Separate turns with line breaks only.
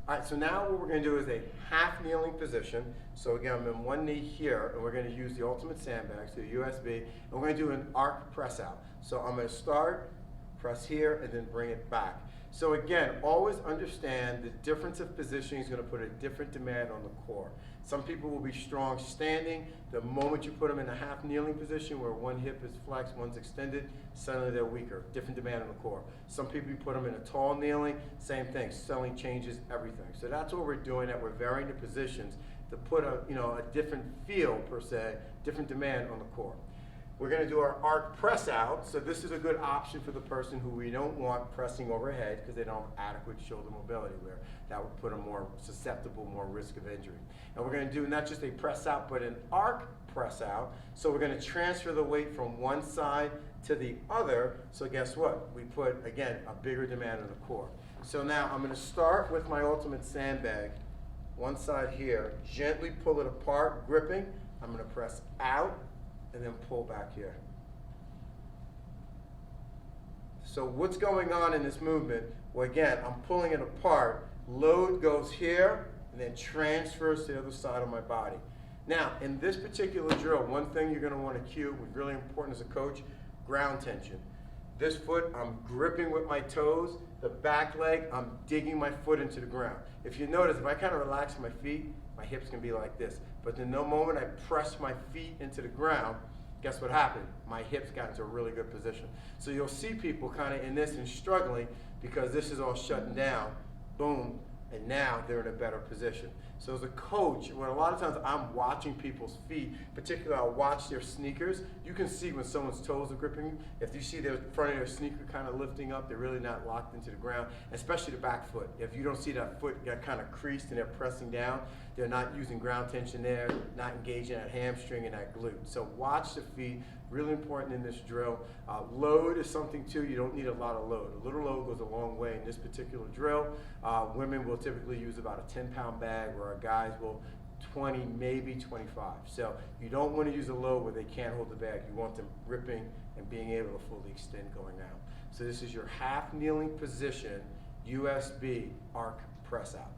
All right, so now what we're gonna do is a half kneeling position. So again, I'm in one knee here, and we're gonna use the ultimate sandbag, so the USB, and we're gonna do an arc press out. So I'm gonna start, press here, and then bring it back. So again, always understand the difference of positioning is gonna put a different demand on the core. Some people will be strong standing. The moment you put them in a half kneeling position where one hip is flexed, one's extended, suddenly they're weaker, different demand on the core. Some people, you put them in a tall kneeling, same thing, suddenly changes everything. So that's what we're doing, that we're varying the positions to put a different feel per se, different demand on the core. We're gonna do our arc press out. So this is a good option for the person who we don't want pressing overhead because they don't have adequate shoulder mobility, where that would put them more susceptible, more risk of injury. And we're gonna do not just a press out, but an arc press out. So we're gonna transfer the weight from one side to the other. So guess what? We put, again, a bigger demand on the core. So now I'm gonna start with my ultimate sandbag, one side here, gently pull it apart, gripping. I'm gonna press out, and then pull back here. So what's going on in this movement? Well, again, I'm pulling it apart. Load goes here and then transfers to the other side of my body. Now, in this particular drill, one thing you're gonna wanna cue, which is really important as a coach, ground tension. This foot, I'm gripping with my toes. The back leg, I'm digging my foot into the ground. If you notice, if I kind of relax my feet, my hips can be like this. But the moment I press my feet into the ground, guess what happened? My hips got into a really good position. So you'll see people kind of in this and struggling because this is all shutting down, boom, and now they're in a better position. So as a coach, when a lot of times I'm watching people's feet, particularly I'll watch their sneakers, you can see when someone's toes are gripping. If you see the front of their sneaker kind of lifting up, they're really not locked into the ground, especially the back foot. If you don't see that foot get kind of creased and they're pressing down, they're not using ground tension there, not engaging that hamstring and that glute. So watch the feet, really important in this drill. Load is something too, you don't need a lot of load. A little load goes a long way in this particular drill. Women will typically use about a 10-pound bag, where our guys will 20, maybe 25. So you don't want to use a load where they can't hold the bag. You want them gripping and being able to fully extend going out. So this is your half kneeling position, USB arc press out.